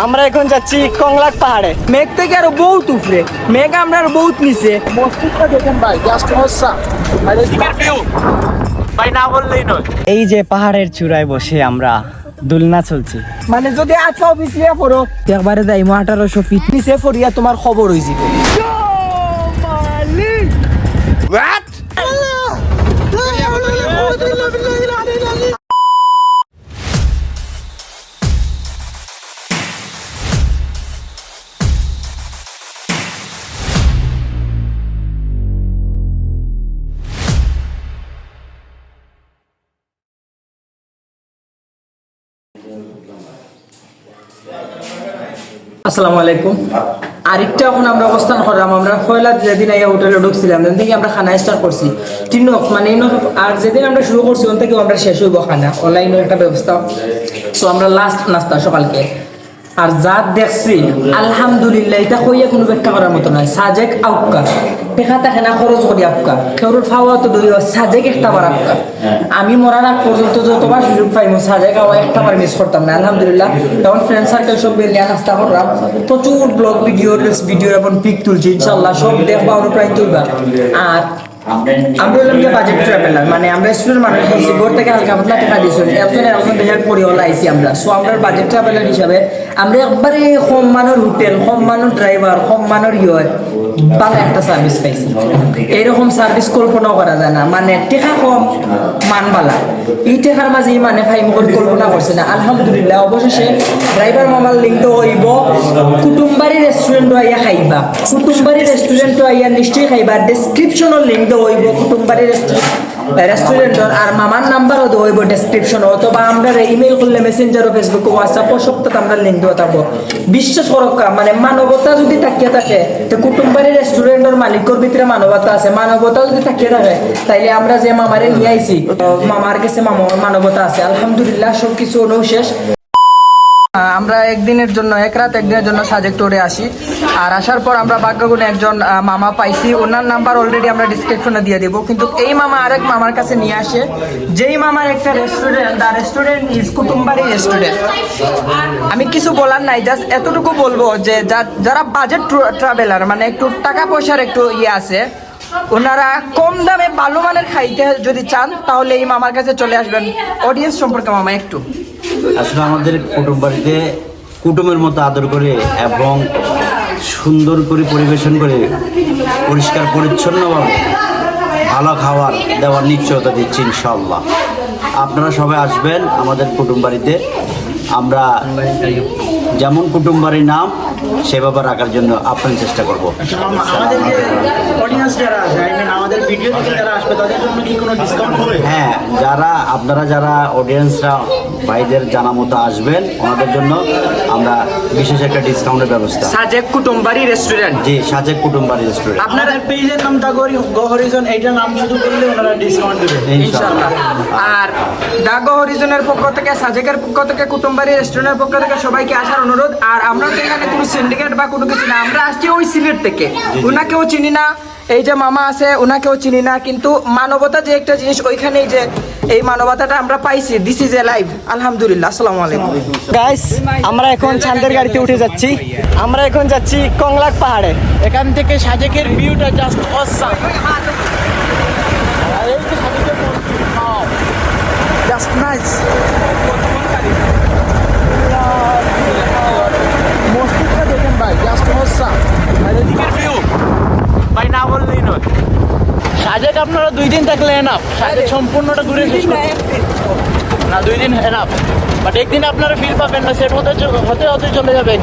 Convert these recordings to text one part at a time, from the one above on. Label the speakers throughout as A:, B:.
A: আমরা এখন যাচ্ছি কংলাক পাহাড়ে।
B: মেঘ থেকে আরো বহুত উপরে, মেঘ আমরা আরো বহুত নিচে।
A: মসজিদটা দেখেন ভাই, জাস্ট অসাম। ভাই না বললেই নয়। এই যে পাহাড়ের চূড়ায় বসে আমরা দুলনা চলছি,
B: মানে যদি 18 ফিট নিয়ে পড়ো একবারে যাই 1800 ফিট নিচে পড়িয়া তোমার খবর হয়ে যাবে। আসসালামু আলাইকুম। আরেকটা এখন আমরা অবস্থান করলাম, আমরা পয়লা যেদিন আইয়া হোটেলে ঢুকছিলাম সেদিন থেকে আমরা খানা স্টার্ট করছি তিনক, মানে আর যেদিন আমরা শুরু করছি ওখান থেকে আমরা শেষ হইব খানা, অনলাইনের একটা ব্যবস্থা। সো আমরা লাস্ট নাস্তা সকালকে আর যা দেখছি আলহামদুলিল্লাহ, এটা কইয়া কোনো ব্যাখ্যা করার মতো নয়। সাজেক আউকা টেকা থাকে না, খরচ করি আউকা কেউর খাওয়া তো দই, সাজেক একটা বার আউকা। আমি মরার আগ পর্যন্ত যতবার সুযোগ পাইমো সাজেক আওয়া একটা বার মিস করতাম না। আলহামদুলিল্লাহ তখন ফ্রেন্ড সার্কেল সব বেরিয়ে নাস্তা করলাম, প্রচুর ব্লগ ভিডিও রিলস ভিডিও এবং পিক তুলছি, ইনশাল্লাহ সব দেখবা অনুপ্রাণিত তুলবা। আর আমরা হলাম যে বাজেট ট্রাভেলার, মানে আমরা স্টুডেন্ট মানুষ হয়েছি, ঘর থেকে হালকা পাতলা টাকা দিয়েছি, একজন দেখার পরে হলো আইসি আমরা। সো আমরা বাজেট ট্রাভেলার হিসাবে আমরা একবারে কম মানের হোটেল, কম মানের ড্রাইভার, কম মানের ভালো একটা সার্ভিস পাইছি। এইরকম সার্ভিস কল্পনাও করা যায় না, মানে টেকা কম মান বালা, এই টেকার মাঝে মানে ভাই মুখ কল্পনা করছে না। আলহামদুলিল্লাহ অবশেষে ড্রাইভার মামার লিঙ্ক হইব কুটুম্বারি রেস্টুরেন্টও আইয়া খাইবা, কুটুম্বারি রেস্টুরেন্টও আইয়া নিশ্চয়ই খাইবা। ডেসক্রিপশনের লিঙ্ক হইব কুটুম্বারি রেস্টুরেন্টর, আর মামার নাম্বারও হইব ডেসক্রিপশন, অথবা আমরা ইমেল করলে মেসেঞ্জার, ফেসবুক, হোয়াটসঅ্যাপ সবটাতে আমরা লিঙ্ক দেওয়া থাকবো। বিশ্বাস করো, মানে মানবতা যদি তাকিয়ে থাকে তো কুটুম্বারি রেস্টুরেন্টের মালিকের ভিতরে মানবতা আছে। মানবতা যদি তাকিয়ে থাকে তাইলে আমরা যে মামারে নিয়ে আইছি, মামার কাছে মানবতা আছে। আলহামদুলিল্লাহ সবকিছু হলেও শেষ। আমরা একদিনের জন্য, এক রাত একদিনের জন্য সাজেক টোরে আসি, আর আসার পর আমরা ভাগ্যগুণে একজন মামা পাইছি, ওনার নাম্বার অলরেডি আমরা ডিসক্রিপশনে দিয়ে দেবো। কিন্তু এই মামা আরেক মামার কাছে নিয়ে আসে, যেই মামার একটা restaurant, the restaurant is Kutumbari restaurant. আমি কিছু বলার নাই, জাস্ট এতটুকু বলবো যে যারা বাজেট ট্রাভেলার, মানে একটু টাকা পয়সার একটু আছে, ওনারা কম দামে ভালো মানের খাইতে যদি চান তাহলে এই মামার কাছে চলে আসবেন। অডিয়েন্স সম্পর্কে মামা একটু।
C: আসলে আমাদের কুটুম বাড়িতে কুটুমের মতো আদর করে এবং সুন্দর করে পরিবেশন করে পরিষ্কার পরিচ্ছন্নভাবে ভালো খাবার দেওয়ার নিশ্চয়তা দিচ্ছি ইনশাআল্লাহ। আপনারা সবাই আসবেন আমাদের কুটুম বাড়িতে। আমরা যেমন কুটুম বাড়ির নাম সেভাবে রাখার জন্য আপনার চেষ্টা করবো। হ্যাঁ, যারা অডিয়েন্সরা ভাইদের জানা মতো আসবেন ওনাদের জন্য আমরা বিশেষ একটা ডিসকাউন্টের ব্যবস্থা।
B: সাজেক কুটুম্বারি রেস্টুরেন্ট,
C: জি সাজেক কুটুম্বারি রেস্টুরেন্ট।
B: আপনাদের পেজের নামটা গো হরিজন, এইটা নাম শুধু করলে ওনারা ডিসকাউন্ট দিবেন ইনশাআল্লাহ। আর দা গো হরিজনের পক্ষ থেকে, সাজেকের পক্ষ থেকে, কুটুম্বারি রেস্টুরেন্টের পক্ষ থেকে সবাইকে আসার অনুরোধ। আর আমরা তো এখানে কোনো সিন্ডিকেট বা কোনো কিছু না, আমরা আসছি ওই সিলেট থেকে, ওনাকেও চিনি না, এই যে মামা আছে ওনাকেও চিনি না, কিন্তু মানবতা যে একটা জিনিস, ওইখানে যে এই মানবতাটা আমরা পাইছি, দিস ইজ এ লাইফ। আলহামদুলিল্লাহ। আসসালামু আলাইকুম
A: গাইস, আমরা এখন চাঁদের গাড়িতে উঠে যাচ্ছি। আমরা এখন যাচ্ছি কংলাক পাহাড়ে। এখান থেকে সাজেকের ভিউটা জাস্ট অসাম, জাস্ট নাইস। মসজিদটা দেখেন ভাই, জাস্ট অসাম। আর এদিকের ভিউ ভাই না বললেই নয়। সাজেক আপনারা 2 দিন থাকলে এনাফ, সাজেক সম্পূর্ণটা ঘুরে শেষ করতে না, 2 দিন এনাফ। বাট একদিন আপনারা ফিল পাবেন না, সেট হতে হতে চলে যাবে।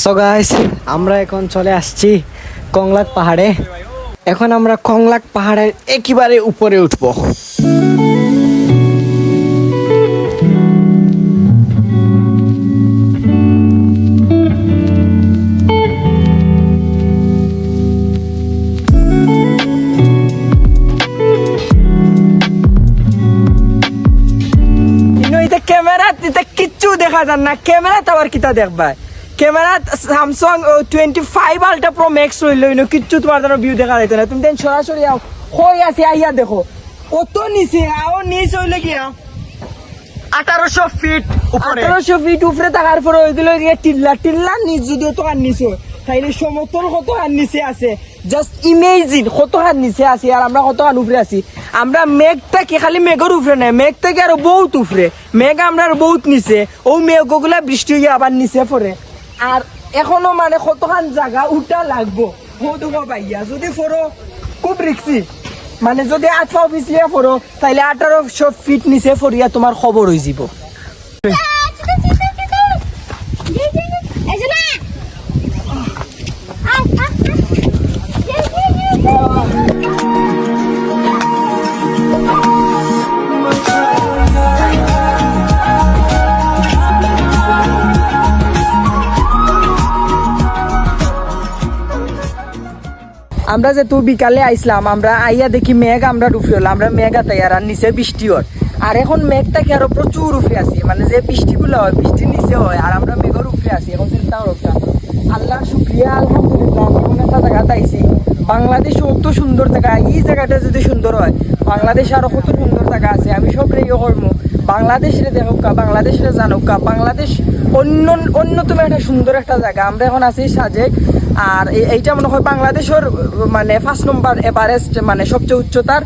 A: সো গাইস, আমরা এখন চলে আসছি কংলাক পাহাড়ে। এখন আমরা কংলাক পাহাড়ের একেবারে উপরে উঠবো।
B: দেখা যান না ক্যামেরা টাওয়ার কিতা দেখবা camera Samsung 25 ultra pro max রইল কিচ্ছু তোমার যেন ভিউ দেখা যাইতো না তুমি দেন সরাসরি আও হই আছে আইয়া দেখো অত নিচে আও নিচ হইলে কি
A: 1800 ফিট উপরে
B: 1800 ফিট উপরে থাকার পরে ওইগুলো টিল্লা নিচ যদিও তো আর নিচে তাইলে সমতল কত আর নিচে আছে জাস্ট ইমেজিন কত হাত নিচে আছি আর আমরা কত হাত উপরে আছি আমরা মেঘটা কি খালি মেঘের উপরে নাই মেঘ থেকে আরো বহুত উপরে মেঘ আমরা আরো বহুত নিচে ও মেঘগুলা বৃষ্টি হয়ে আবার নিচে পড়ে আর এখনো মানে কতখান জায়গা উঠা লাগবো হদুবা পাইয়া যদি ফোরো খুব রিক্সি মানে যদি 8 পিছিয়ে ফোরো তাইলে 1800 ফিট নিচে ফরিয়া তোমার খবর হয়ে যাব আমরা যে তুই বিকালে আইসলাম আমরা আইয়া দেখি মেঘ আমরা রুফে হলো আমরা মেঘ আতাই আর নিচে বৃষ্টি হয় আর এখন মেঘটাকে আরো প্রচুর রুফে আছি মানে যে বৃষ্টিগুলো হয় বৃষ্টির নিচে হয় আর আমরা মেঘের রুফে আছি এখন চিন্তা করতে আল্লাহ শুক্রিয়া আলহামদুলিল্লাহ আমি এমন একটা জায়গাতে আইছি বাংলাদেশ অত সুন্দর জায়গা এই জায়গাটা যদি সুন্দর হয় বাংলাদেশে আরো কত সুন্দর জায়গা আছে আমি সব রেগে করবো বাংলাদেশে দেখুকা বাংলাদেশে জানুকা বাংলাদেশ অন্যতম একটা সুন্দর একটা জায়গা আমরা এখন আছি সাজেক আর এইটা মনে হয় বাংলাদেশের মানে 5 নম্বর এভারেস্ট মানে সবচেয়ে উচ্চতার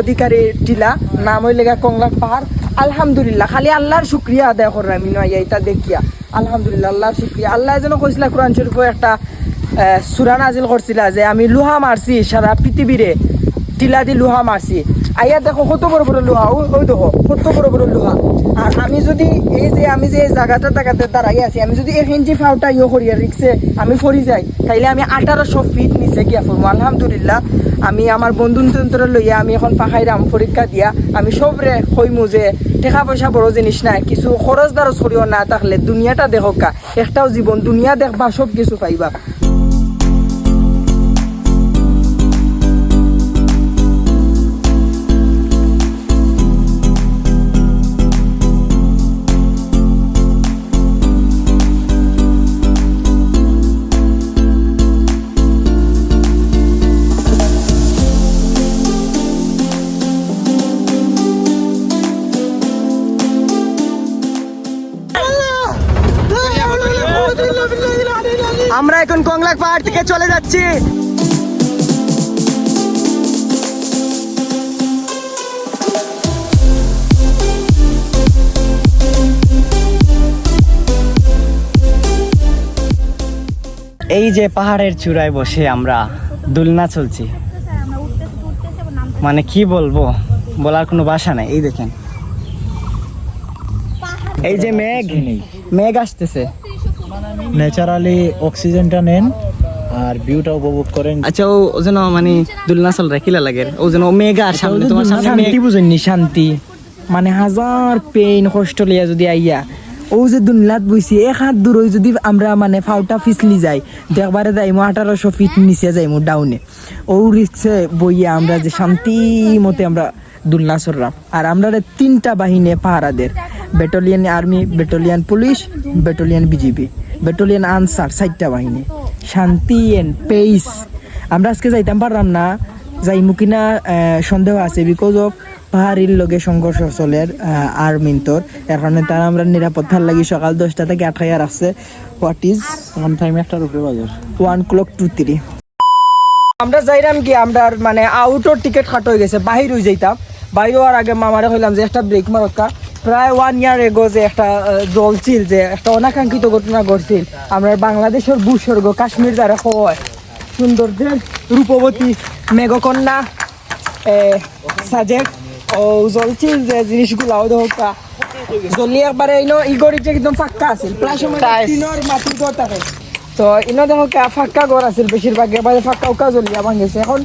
B: অধিকারী টিলা নাম হইলে কংলাক পাহাড় আলহামদুলিল্লাহ খালি আল্লাহর শুকরিয়া আদায় করলাম আমি নয় এটা দেখিয়া আলহামদুলিল্লাহ আল্লাহর শুকরিয়া আল্লাহ যেন কইছিল কোরআন শরীফে একটা সূরা নাজিল করছিল যে আমি লোহা মারছি সারা পৃথিবীরে টিলা দি লোহা মারছি আইয়া দেখো কত বড় বড় লোহা ওই দেখো কত বড় বড় লোহা আর আমি যদি আমি যে জায়গাতে দাঁড়াই আছি আমি যদি 1 ইঞ্চি ফাউটা করিয়া রিক্সে আমি ফরি যাই তাইলে আমি 1800 ফিট নিচে গিয়া পড়বো আলহামদুলিল্লাহ আমি আমার বন্ধু লইয়া আমি এখন পাখাইরাম পরীক্ষা দিয়া আমি সবরে কইমু যে টাকা পয়সা বড় জিনিস নাই কিছু খরচ দারচ করিও না থাকলে দুনিয়াটা দেখোকা একটাও জীবন দুনিয়া দেখবা সব কিছু পাইবা আমরা এখন কংলাক পাহাড় থেকে চলে যাচ্ছি
D: এই যে পাহাড়ের চূড়ায় বসে আমরা দোলনা চলছি মানে কি বলবো বলার কোনো ভাষা নাই এই দেখেন এই যে মেঘ আসতেছে
E: ন্যাচারালি অক্সিজেনটা নেন আর ভিউটা উপভোগ করেন
D: আচ্ছা ও যেন মানে দোলনা চল রাখিলা লাগে ও যেন মেঘ আর সামনে তোমার সামনে
B: শান্তি বুঝেননি শান্তি মানে হাজার পেইন কষ্ট লিয়া যদি আইয়া ও যে দুনিয়াত বইছি এক হাত দূর যদি আমরা মানে ফাউটা ফিসলি যাই দেখবারে যাইমু 1800 ফিট নিচে যাইমু ডাউনে ও রিক্সে বইয়া আমরা যে শান্তি মতে আমরা দুলনা চড়লাম আর আমরা 3টা বাহিনী পাহারাদের battalion army battalion police battalion BGB battalion Ansar 4টা বাহিনী শান্তি এন্ড পেস আমরা আজকে যাইতাম পারলাম না যাইমু কিনা সন্দেহ আছে বিকজ অফ পাহাড়ির লগে সংঘর্ষ চলের আর্মিন্তর এর কারণে তারা আমরা নিরাপত্তার লাগি সকাল 10টা থেকে আটকাইয়া রাখছে হোয়াট ইজ
E: অন টাইম একটার উপরে বাজার
B: 1:23 আমরা যাইরাম কি আমরা মানে আউটর টিকিট কাট হয়ে গেছে বাহির হয়ে যাইতাম বাইরে হওয়ার আগে মামারে কইলাম যে একটা ব্রেক মারকা প্রায় 1 ইয়ার এগো যে একটা জলছিল যে একটা অনাকাঙ্ক্ষিত ঘটনা ঘটছিল আমরা বাংলাদেশের ভূস্বর্গ কাশ্মীর যারা হয় সৌন্দর্যের রূপবতী মেঘকন্যা সাজেক ও জলছিল যে জিনিসগুলো দেখা জলি একবারে ইগরিতে একদম ফাঁকা আছিল প্রায় সময় টিনের মাটির ঘর থাকে তো ইনো দেখো ফাঁকা ঘর আছিল বেশিরভাগ এবারে ফাঁকা উকা জ্বলিয়া ভাঙেছে এখন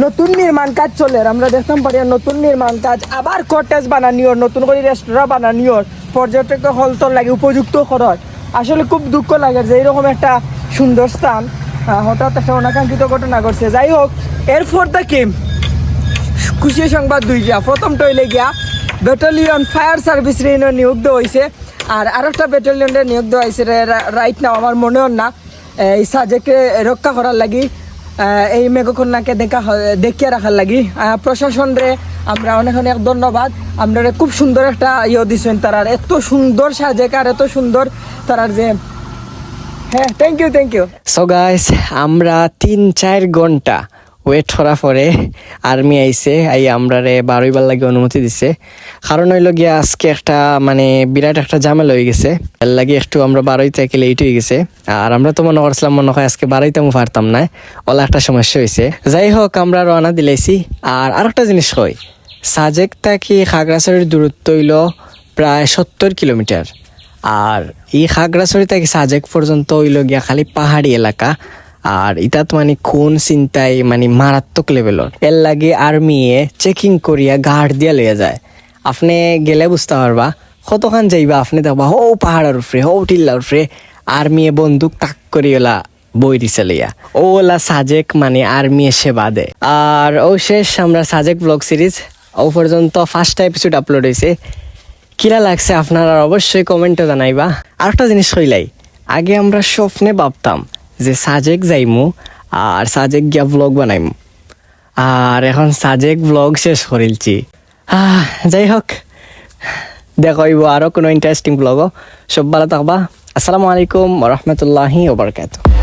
B: নতুন নির্মাণ কাজ চলে আমরা দেখতাম পারি নতুন নির্মাণ কাজ আবার কটেজ বানানিওর নতুন করে রেস্টুরেন্ট বানানিওর পর্যটক হলতর লাগে উপযুক্ত খরচ আসলে খুব দুঃখ লাগে যে এরকম একটা সুন্দর স্থান হঠাৎ একটা অনাকাঙ্ক্ষিত ঘটনা ঘটছে যাই হোক এরপর থেকে খুশি সংবাদ দুইটা প্রথমটা হইলে গিয়া ব্যাটালিয়ন ফায়ার সার্ভিস নিয়োগ দেওয়া হয়েছে আর আরেকটা ব্যাটালিয়নের নিয়োগ দেওয়া হয়েছে রাইট নাও আমার মনেও না এই সাজেকে রক্ষা করার লাগি এই মেঘকন্যাকে দেখিয়ে রাখার লাগি প্রশাসন রে আমরা অনেক অনেক ধন্যবাদ। আমরা খুব সুন্দর একটা দিচ্ছেন তারার, এত সুন্দর সাজেক আর এত সুন্দর তারার যে হ্যাঁ থ্যাংক ইউ।
D: সো গাইস আমরা 3-4 ঘন্টা ওয়েট করার পরে আর্মি আইছে, আমরা 12 বার লাগে অনুমতি দিছে। কারণ হইল গিয়া আজকে একটা মানে বিরাট একটা ঝামেলা হয়ে গেছে, এর লাগে একটু আমরা 12 থেকে লেট হয়ে গেছে। আর আমরা তো মনে করছিলাম মনে হয় আজকে 12 তেমন পারতাম না, ওলা একটা সমস্যা হয়েছে। যাই হোক আমরা রওনা দিলাইছি। আর আরেকটা জিনিস কই, সাজেক থেকে খাগড়াছড়ির দূরত্ব হইল প্রায় 70 কিলোমিটার। আর এই খাগড়াছড়ি থেকে সাজেক পর্যন্ত হইল গিয়া খালি পাহাড়ি এলাকা। আর ইতাত মানে খুন চিন্তায় মানে মারাত্মক লেভেলর, এর লাগে আর্মিয়ে চেকিং করিয়া গার্ড দিয়া লইয়া যায়। আপনি গেলে বুঝতে পারবা কতখান যাইবা, আপনি দেখবা হো পাহাড়ের উপরে হো টিল্লার উপরে আর্মিয়ে বন্দুক তাক করিওলা বই দিছে লইয়া, ওলা সাজেক মানে আর্মিয়ে সেবা দেয়। আর ও শেষ আমরা সাজেক ব্লগ সিরিজ ও পর্যন্ত 5টা এপিসোড আপলোড হয়েছে। কিরা লাগছে আপনারা অবশ্যই কমেন্টে জানাইবা। আরেকটা জিনিস কইলাই, আগে আমরা স্বপ্নে ভাবতাম যে সাজেক যাইমু আর সাজেক গিয়া ব্লগ বানাইমু, আর এখন সাজেক ব্লগ শেষ করিলছি। যাই হোক দেখাইব আরো কোনো ইন্টারেস্টিং ব্লগও। সব ভালো থাকবা। আসসালামু আলাইকুম ওয়া রাহমাতুল্লাহি ওয়া বারাকাতুহু।